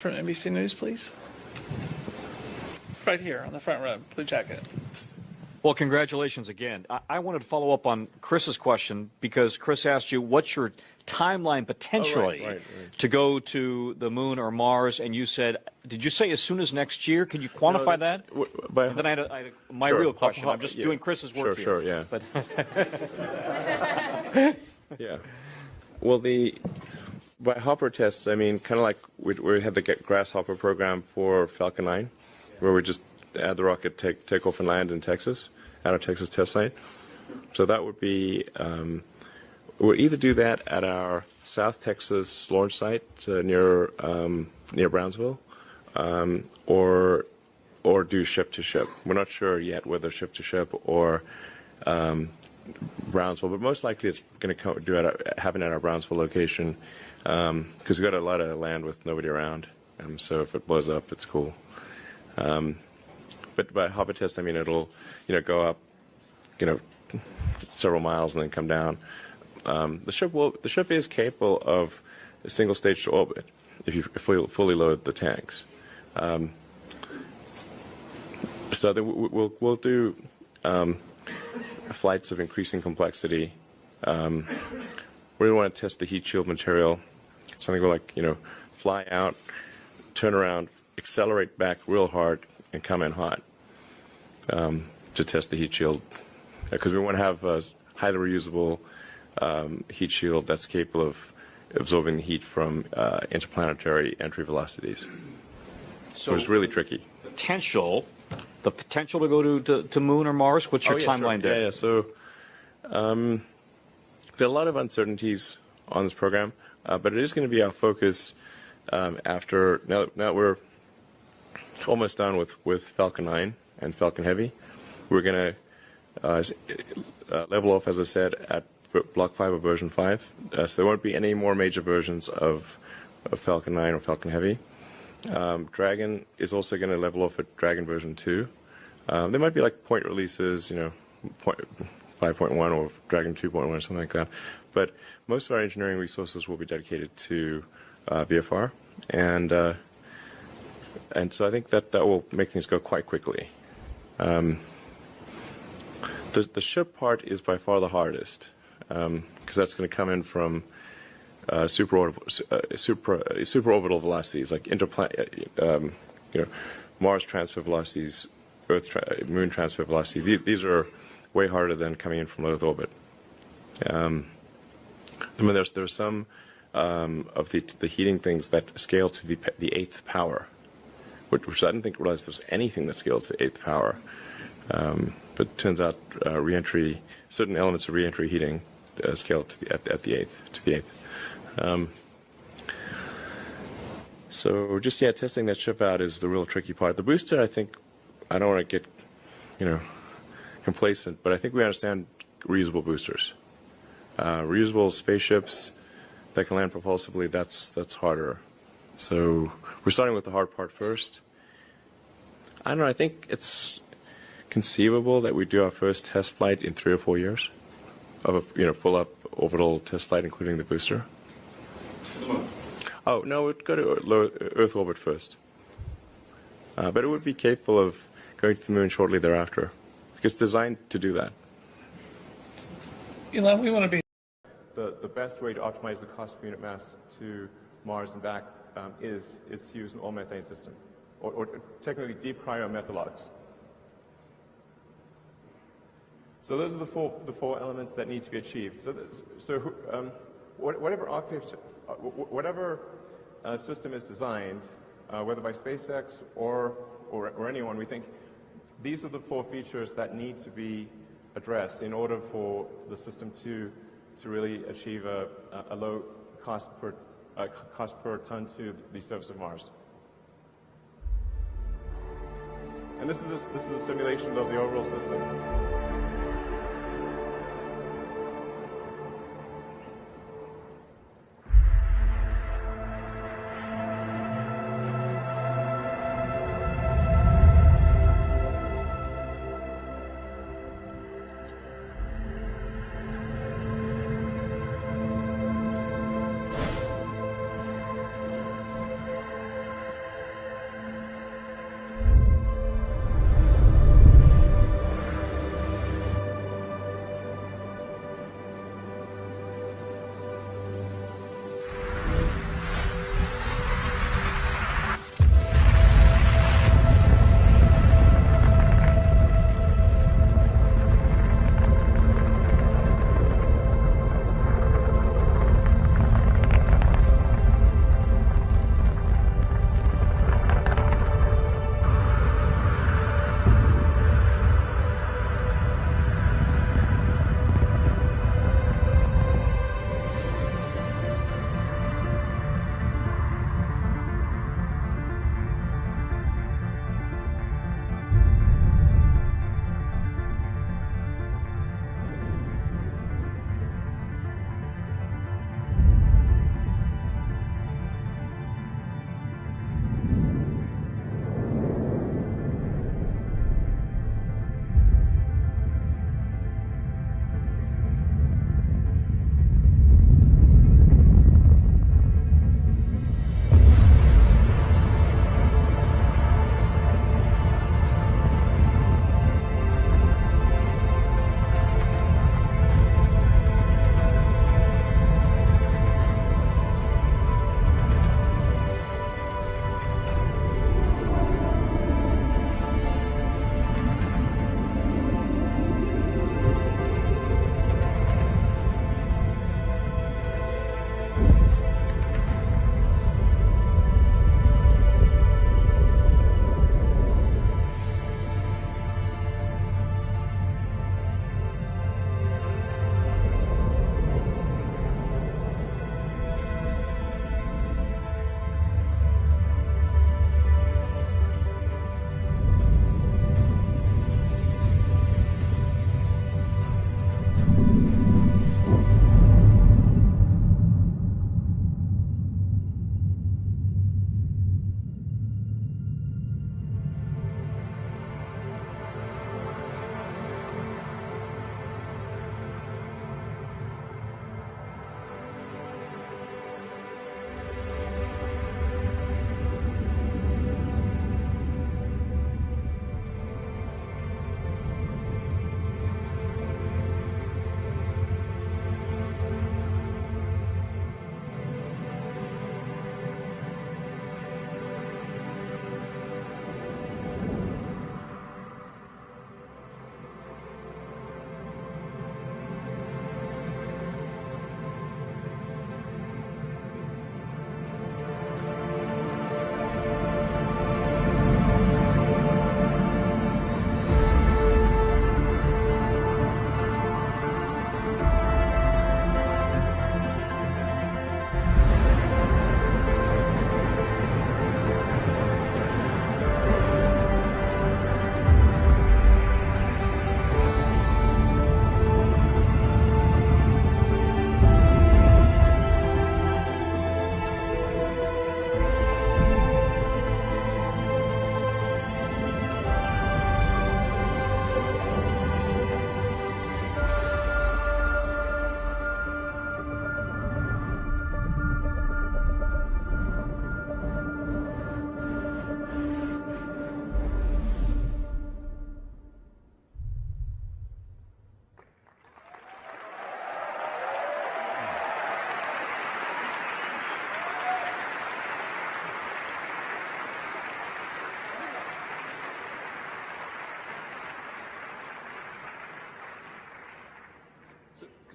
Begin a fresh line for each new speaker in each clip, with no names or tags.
From NBC News, please. Right here on the front row, blue jacket.
Well, congratulations again. I wanted to follow up on Chris's question because Chris asked you what's your timeline potentially to go to the moon or Mars, and you said, did you say as soon as next year? Can you quantify that? And then I had my real question. I'm just doing Chris's work here.
Sure, yeah.
But
yeah. Well, by hopper tests, I mean kind of like we had the Grasshopper program for Falcon 9, where we just add the rocket, take off and land in Texas, at our Texas test site. So that would be, we'll either do that at our South Texas launch site near Brownsville, or do ship to ship. We're not sure yet whether ship to ship or Brownsville, but most likely it's going to happen at our Brownsville location because we've got a lot of land with nobody around. So if it blows up, it's cool. But by hopper test, I mean it'll go up several miles and then come down. The ship is capable of a single stage to orbit if you fully load the tanks. So we'll do flights of increasing complexity. We really want to test the heat shield material. Something where fly out, turn around, accelerate back real hard, and come in hot to test the heat shield. Because we want to have a highly reusable heat shield that's capable of absorbing the heat from interplanetary entry velocities. So it's really tricky.
The potential to go to Moon or Mars? What's your timeline there?
Yeah. So there are a lot of uncertainties on this program, but it is going to be our focus after now we're almost done with Falcon 9 and Falcon Heavy. We're going to level off, as I said, at Block 5 of version 5. So there won't be any more major versions of Falcon 9 or Falcon Heavy. Dragon is also going to level off at Dragon version 2. There might be like point releases, 5.1 or Dragon 2.1 or something like that. But most of our engineering resources will be dedicated to VFR, and so I think that will make things go quite quickly. The ship part is by far the hardest because that's going to come in from suborbital velocities like Mars transfer velocities, Moon transfer velocities. These are way harder than coming in from low Earth orbit. I mean, there's some of the heating things that scale to the 8th power, which I didn't realize there's anything that scales to the 8th power. But it turns out certain elements of re-entry heating scale to the 8th. So just testing that ship out is the real tricky part. The booster, I think, I don't want to get complacent, but I think we understand reusable boosters. Reusable spaceships that can land propulsively, that's harder. So we're starting with the hard part first. I don't know, I think it's conceivable that we do our first test flight in 3 or 4 years of a full up orbital test flight, including the booster. Oh no, we'd go to low Earth orbit first, but it would be capable of going to the moon shortly thereafter. It's designed to do that.
Elon, we want to be.
The best way to optimize the cost per unit mass to Mars and back is to use an all-methane system, or technically deep cryomethylogs. So those are the four elements that need to be achieved. Whatever architecture, whatever system is designed, whether by SpaceX or anyone, we think these are the 4 features that need to be addressed in order for the system to really achieve a low cost per ton to the surface of Mars. And this is a simulation of the overall system.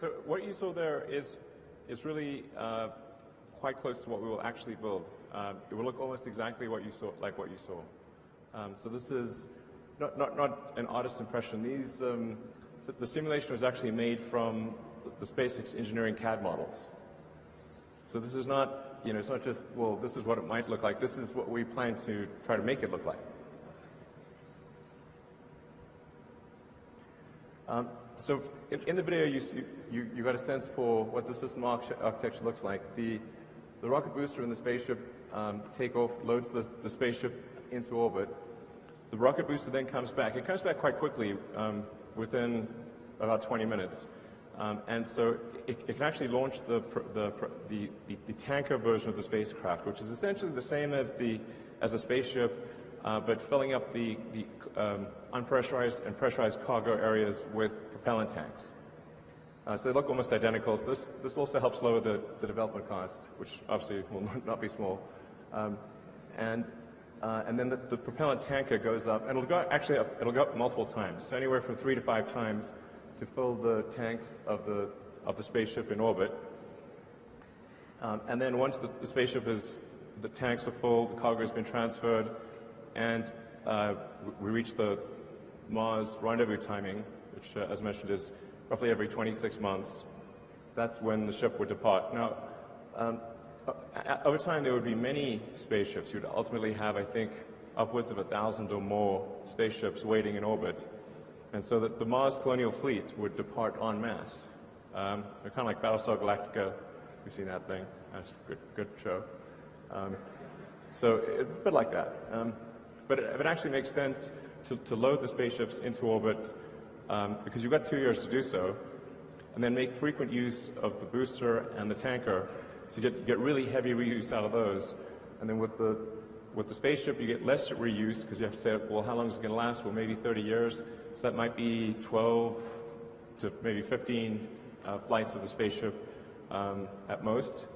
So what you saw there is really quite close to what we will actually build. It will look almost exactly what you saw, like what you saw. So this is not an artist's impression. The simulation was actually made from the SpaceX engineering CAD models. So this is not, it's not just, well, this is what it might look like. This is what we plan to try to make it look like. So in the video, you got a sense for what the system architecture looks like. The rocket booster and the spaceship take off, loads the spaceship into orbit. The rocket booster then comes back. It comes back quite quickly, within about 20 minutes. And so it can actually launch the tanker version of the spacecraft, which is essentially the same as the spaceship, but filling up the unpressurized and pressurized cargo areas with propellant tanks. So they look almost identical. So this also helps lower the development cost, which obviously will not be small. And then the propellant tanker goes up, and it'll go up multiple times, so anywhere from 3 to 5 times to fill the tanks of the spaceship in orbit. And then once the spaceship the tanks are full, the cargo has been transferred, and we reach the Mars rendezvous timing, which, as mentioned, is roughly every 26 months. That's when the ship would depart. Now, over time, there would be many spaceships. You'd ultimately have, I think, upwards of 1,000 or more spaceships waiting in orbit. And so that the Mars colonial fleet would depart en masse. They're kind of like Battlestar Galactica. You've seen that thing. That's a good show. So a bit like that. But it actually makes sense to load the spaceships into orbit because you've got 2 years to do so, and then make frequent use of the booster and the tanker to get really heavy reuse out of those. And then with the spaceship, you get less reuse because you have to say, well, how long is it going to last? Well, maybe 30 years. So that might be 12 to maybe 15 flights of the spaceship at most.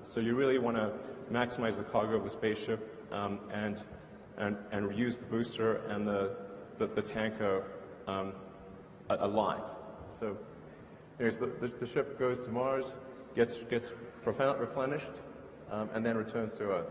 So you really want to maximize the cargo of the spaceship and reuse the booster and the tanker a lot. So anyways, the ship goes to Mars, gets replenished, and then returns to Earth.